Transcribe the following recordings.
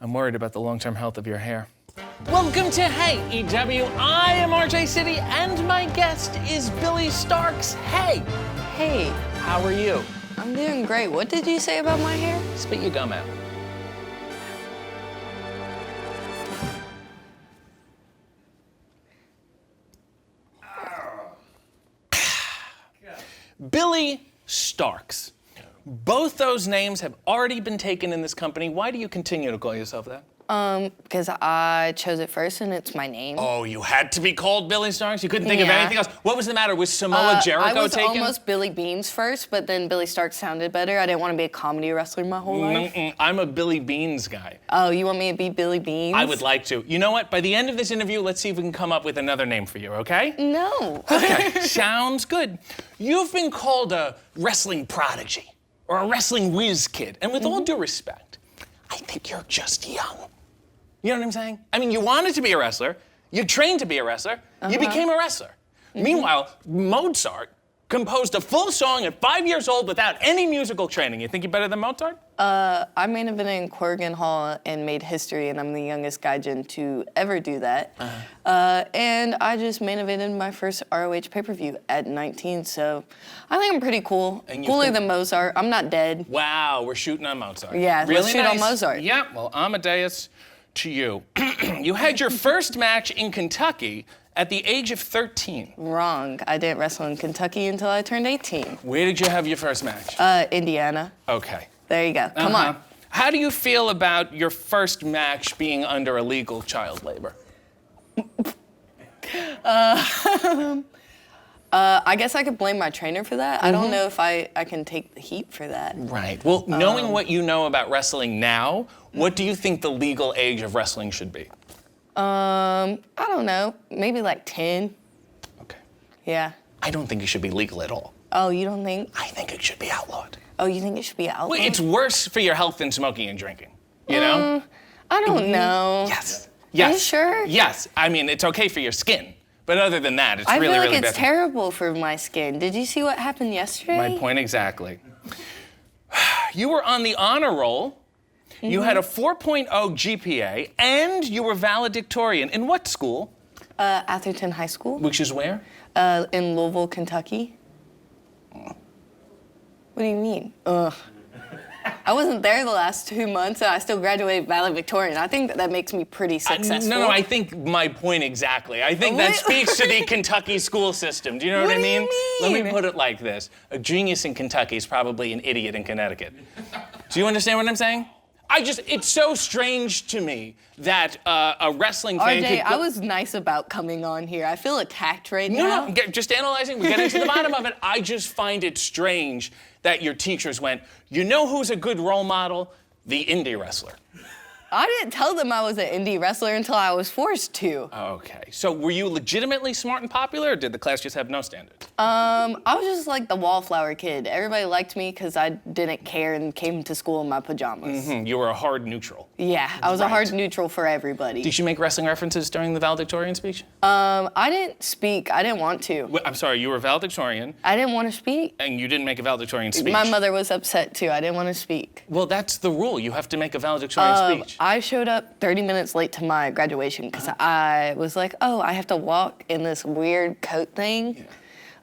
I'm worried about the long-term health of your hair. Welcome to Hey EW. I am RJ City, and my guest is Billie Starkz. Hey. Hey. How are you? I'm doing great. What did you say about my hair? Spit your gum out. Billie Starkz. Both those names have already been taken in this company. Why do you continue to call yourself that? Because I chose it first and it's my name. Oh, you had to be called Billie Starkz? You couldn't think of anything else? What was the matter? Was Samoa Jericho taken? I was almost Billie Beans first, but then Billie Starkz sounded better. I didn't want to be a comedy wrestler my whole life. I'm a Billie Beans guy. Oh, you want me to be Billie Beans? I would like to. You know what? By the end of this interview, let's see if we can come up with another name for you, okay? No. Okay, sounds good. You've been called a wrestling prodigy or a wrestling whiz kid. And with all due respect, I think you're just young. You know what I'm saying? I mean, you wanted to be a wrestler, you trained to be a wrestler, you became a wrestler. Meanwhile, Mozart composed a full song at 5 years old without any musical training. You think you're better than Mozart? I main evented in Corrigan Hall and made history, and I'm the youngest gaijin to ever do that. And I just main evented my first ROH pay-per-view at 19, so I think I'm pretty cool. Cooler than Mozart. I'm not dead. Wow, we're shooting on Mozart. Yeah, really let's shoot on Mozart. Yeah, well, Amadeus to you. You had your first match in Kentucky at the age of 13. Wrong. I didn't wrestle in Kentucky until I turned 18. Where did you have your first match? Indiana. Okay. There you go. Come on. How do you feel about your first match being under illegal child labor? I guess I could blame my trainer for that. I don't know if I can take the heat for that. Right. Well, knowing what you know about wrestling now, what do you think the legal age of wrestling should be? I don't know. Maybe like 10. Okay. Yeah. I don't think it should be legal at all. Oh, you don't think? I think it should be outlawed. Oh, you think it should be outlawed? Well, it's worse for your health than smoking and drinking, you know? I don't know. Yes. Yes. Are you sure? Yes. I mean, it's okay for your skin. But other than that, it's really, really bad. I feel like really it's terrible for my skin. Did you see what happened yesterday? My point exactly. You were on the honor roll. You had a 4.0 GPA, and you were valedictorian. In what school? Atherton High School. Which is where? In Louisville, Kentucky. What do you mean? Ugh. I wasn't there the last 2 months, and I still graduated valedictorian. I think that makes me pretty successful. No, I think my point exactly. I think that speaks to the Kentucky school system. Do you know what I mean? Let me put it like this. A genius in Kentucky is probably an idiot in Connecticut. Do you understand what I'm saying? It's so strange to me that a wrestling fan RJ, I was nice about coming on here. I feel attacked right now. No, just analyzing. We're getting to the bottom of it. I just find it strange that your teachers went, you know who's a good role model? The indie wrestler. I didn't tell them I was an indie wrestler until I was forced to. Okay. So were you legitimately smart and popular, or did the class just have no standards? I was just like the wallflower kid. Everybody liked me because I didn't care and came to school in my pajamas. You were a hard neutral. Yeah, I was a hard neutral for everybody. Did you make wrestling references during the valedictorian speech? I didn't speak. I didn't want to. Well, I'm sorry, you were valedictorian. I didn't want to speak. And you didn't make a valedictorian speech. My mother was upset too. I didn't want to speak. Well, that's the rule. You have to make a valedictorian speech. I showed up 30 minutes late to my graduation because I was like, oh, I have to walk in this weird coat thing.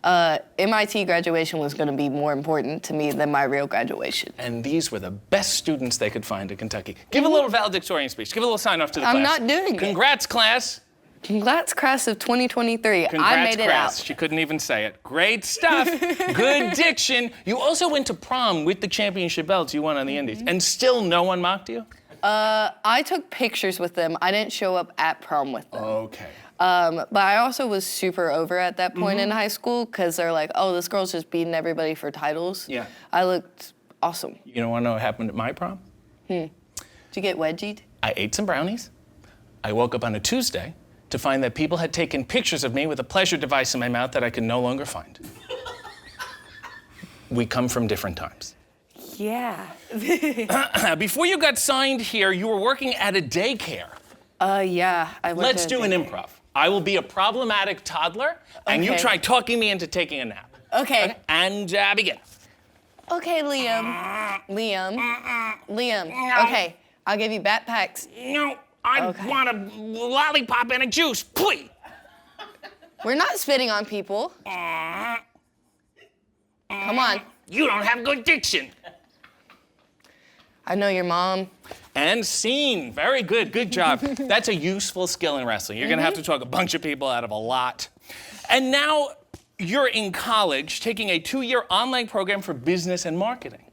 MIT graduation was going to be more important to me than my real graduation. And these were the best students they could find in Kentucky. Give a little valedictorian speech. Give a little sign off to the class. I'm not doing it. Congrats, class. Congrats, class of 2023. Congrats, I made it class. out. She couldn't even say it. Great stuff. Good diction. You also went to prom with the championship belts you won on the Indies. And still no one mocked you? I took pictures with them. I didn't show up at prom with them. Okay. But I also was super over at that point in high school because they're like, oh, this girl's just beating everybody for titles. Yeah. I looked awesome. You don't want to know what happened at my prom? Did you get wedgied? I ate some brownies. I woke up on a Tuesday to find that people had taken pictures of me with a pleasure device in my mouth that I could no longer find. We come from different times. Yeah. Before you got signed here, you were working at a daycare. Yeah. Let's do an improv. I will be a problematic toddler, and you try talking me into taking a nap. Okay. And begin. Okay, Liam. Okay. I'll give you backpacks. No, I want a lollipop and a juice, please. We're not spitting on people. Come on. You don't have good diction. I know your mom. And scene. Very good. Good job. That's a useful skill in wrestling. You're going to have to talk a bunch of people out of a lot. And now you're in college taking a 2-year online program for business and marketing.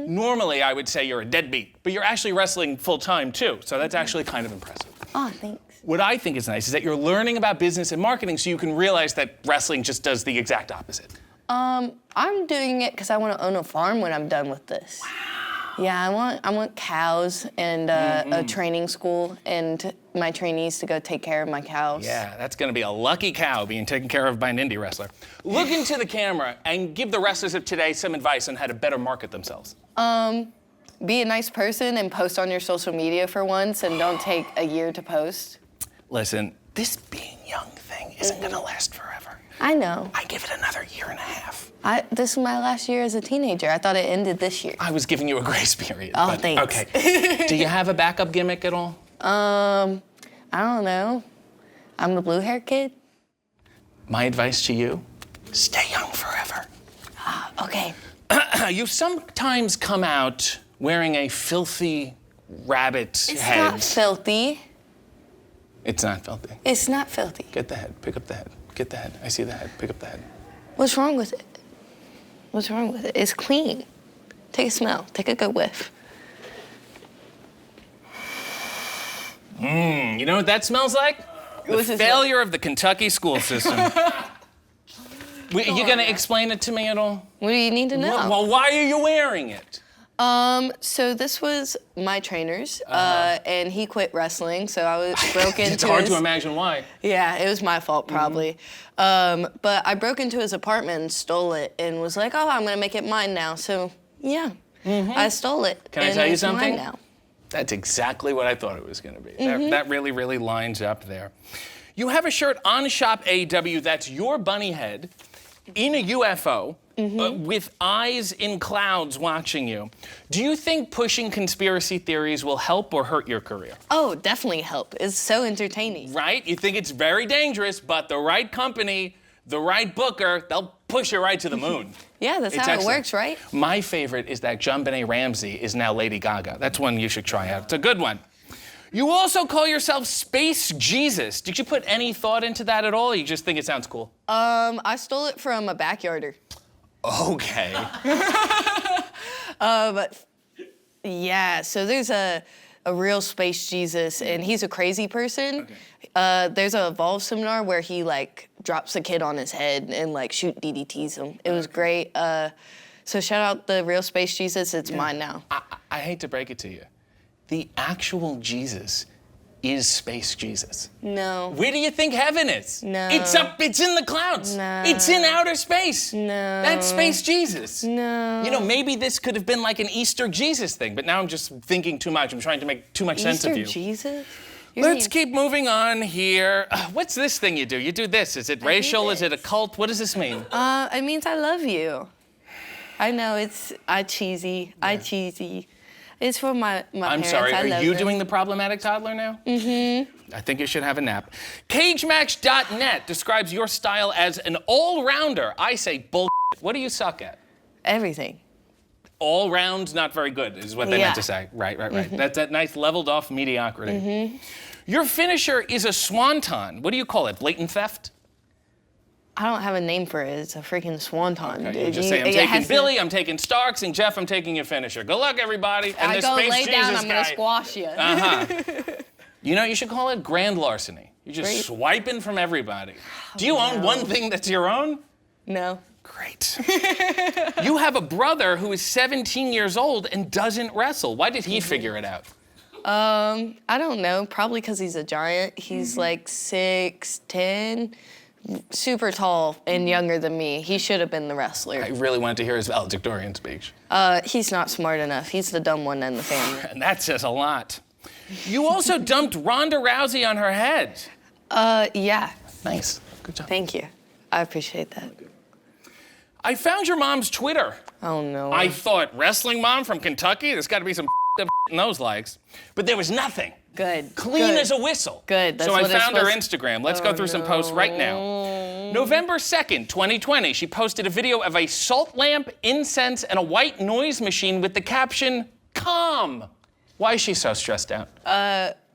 Normally, I would say you're a deadbeat, but you're actually wrestling full-time, too. So that's actually kind of impressive. Oh, thanks. What I think is nice is that you're learning about business and marketing so you can realize that wrestling just does the exact opposite. I'm doing it because I want to own a farm when I'm done with this. Wow. Yeah, I want cows and a training school and my trainees to go take care of my cows. Yeah, that's going to be a lucky cow being taken care of by an indie wrestler. Look into the camera and give the wrestlers of today some advice on how to better market themselves. Be a nice person and post on your social media for once and don't take a year to post. Listen, this being young thing isn't going to last forever. I know. I give it another year and a half. This is my last year as a teenager. I thought it ended this year. I was giving you a grace period. Oh, but, thanks. Okay. Do you have a backup gimmick at all? I don't know. I'm the blue hair kid. My advice to you, stay young forever. Okay. You sometimes come out wearing a filthy rabbit It's head. not filthy. It's not filthy. It's not filthy. Get the head, pick up the head. Get the head, I see the head, pick up the head. What's wrong with it? What's wrong with it? It's clean. Take a smell, take a good whiff. You know what that smells like? The failure of the Kentucky school system. You gonna explain it to me at all? What do you need to know? Well, why are you wearing it? So this was my trainer's, and he quit wrestling, so I was broke into It's hard to imagine why. Yeah, it was my fault, probably. But I broke into his apartment and stole it and was like, oh, I'm gonna make it mine now. So, yeah, I stole it. Can I tell you it's mine something? now. That's exactly what I thought it was gonna be. That really, really lines up there. You have a shirt on Shop AEW that's your bunny head in a UFO with eyes in clouds watching you. Do you think pushing conspiracy theories will help or hurt your career? Oh, definitely help. It's so entertaining. Right? You think it's very dangerous, but the right company, the right booker, they'll push you right to the moon. Yeah, that's It's how excellent. it works, right? My favorite is that JonBenet Ramsey is now Lady Gaga. That's one you should try out. It's a good one. You also call yourself Space Jesus. Did you put any thought into that at all, or you just think it sounds cool? I stole it from a backyarder. Okay. But yeah, so there's a real Space Jesus, and he's a crazy person. Okay. There's a Evolve seminar where he like drops a kid on his head and like shoot DDTs him. It was great. So shout out the real Space Jesus. It's mine now. I hate to break it to you. The actual Jesus is Space Jesus. No. Where do you think heaven is? No. It's up, it's in the clouds. No. It's in outer space. No. That's Space Jesus. No. You know, maybe this could have been like an Easter Jesus thing, but now I'm just thinking too much. I'm trying to make too much sense of you. Easter Jesus? Let's keep moving on here. What's this thing you do? You do this. Is it racial? Is it a cult? What does this mean? It means I love you. I know, it's cheesy. It's for my I'm parents. sorry, I are love you them. doing the problematic toddler now? I think you should have a nap. CageMatch.net describes your style as an all-rounder. I say bull. What do you suck at? Everything. All round, not very good, is what they meant to say. Right. That's that nice leveled off mediocrity. Your finisher is a swanton. What do you call it? Blatant theft? I don't have a name for it. It's a freaking swanton. Okay, you just say, I'm taking Billie, I'm taking Starkz, and Jeff, I'm taking your finisher. Good luck, everybody. And I this go Space lay Jesus down, I'm guy. gonna squash you. You know, you should call it grand larceny. You're just swiping from everybody. Do you own one thing that's your own? No. Great. You have a brother who is 17 years old and doesn't wrestle. Why did he figure it out? I don't know. Probably because he's a giant. He's like 6'10", super tall and younger than me. He should have been the wrestler. I really wanted to hear his valedictorian speech. He's not smart enough. He's the dumb one in the family. And that says a lot. You also dumped Ronda Rousey on her head. Yeah. Nice. Good job. Thank you. I appreciate that. I found your mom's Twitter. Oh, no. I thought, wrestling mom from Kentucky? There's got to be some getting those likes. But there was nothing. Good. Clean Good. as a whistle. Good. That's so I what it's found her supposed- Instagram. Let's go through some posts right now. November 2nd, 2020, she posted a video of a salt lamp, incense, and a white noise machine with the caption, "Calm." Why is she so stressed out?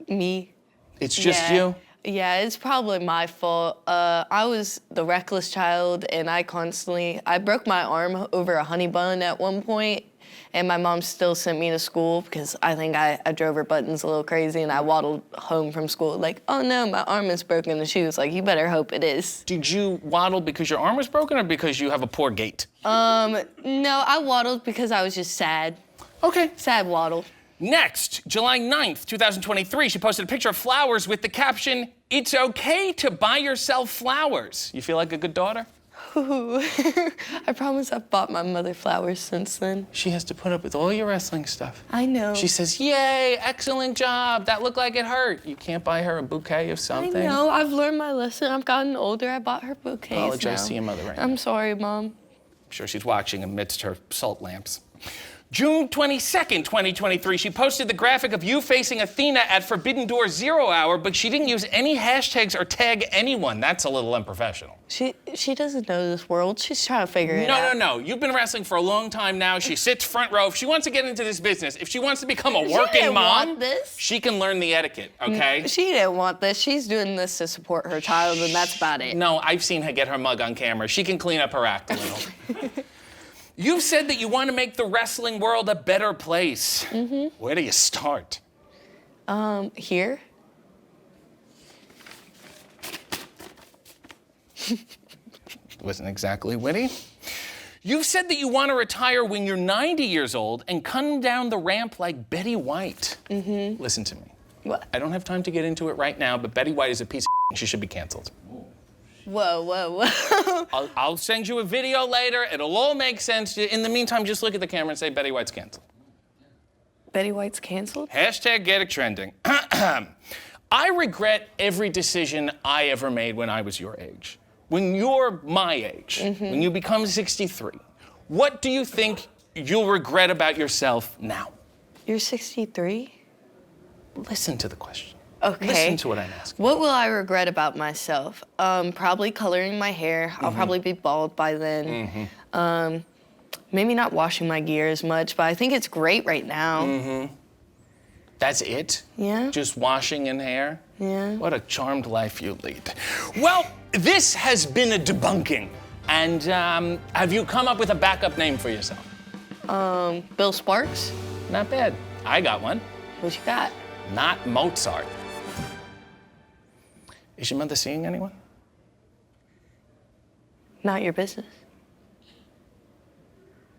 Me. It's just Yeah. you? Yeah, it's probably my fault. I was the reckless child, and I broke my arm over a honey bun at one point, and my mom still sent me to school because I think I drove her buttons a little crazy, and I waddled home from school like, oh no, my arm is broken, and she was like, you better hope it is. Did you waddle because your arm was broken or because you have a poor gait? No, I waddled because I was just sad. Okay. Sad waddle. Next, July 9th, 2023, she posted a picture of flowers with the caption, "It's okay to buy yourself flowers." You feel like a good daughter? Ooh. I promise I've bought my mother flowers since then. She has to put up with all your wrestling stuff. I know. She says, "Yay, excellent job. That looked like it hurt." You can't buy her a bouquet of something? I know. I've learned my lesson. I've gotten older. I bought her bouquets Apologize now. to your mother right now. I'm sorry, Mom. I'm sure she's watching amidst her salt lamps. June 22nd, 2023, she posted the graphic of you facing Athena at Forbidden Door 0 Hour, but she didn't use any hashtags or tag anyone. That's a little unprofessional. She doesn't know this world. She's trying to figure it out. No. You've been wrestling for a long time now. She sits front row. If she wants to get into this business, if she wants to become a working didn't mom, want this. she can learn the etiquette, okay? She didn't want this. She's doing this to support her child, and that's about it. No, I've seen her get her mug on camera. She can clean up her act a little. You've said that you want to make the wrestling world a better place. Mm-hmm. Where do you start? Here? Wasn't exactly witty. You've said that you want to retire when you're 90 years old and come down the ramp like Betty White. Mm-hmm. Listen to me. What? I don't have time to get into it right now, but Betty White is a piece of She should be canceled. Whoa. I'll send you a video later. It'll all make sense. In the meantime, just look at the camera and say Betty White's canceled. Betty White's canceled? Hashtag get it trending. I regret every decision I ever made when I was your age. When you're my age, when you become 63, what do you think you'll regret about yourself now? You're 63? Listen to the question. Okay. Listen to what I'm asking. What will I regret about myself? Probably coloring my hair. I'll probably be bald by then. Maybe not washing my gear as much, but I think it's great right now. That's it? Yeah. Just washing and hair? Yeah. What a charmed life you lead. Well, this has been a debunking. And have you come up with a backup name for yourself? Bill Starkz? Not bad. I got one. What you got? Not Mozart. Is your mother seeing anyone? Not your business.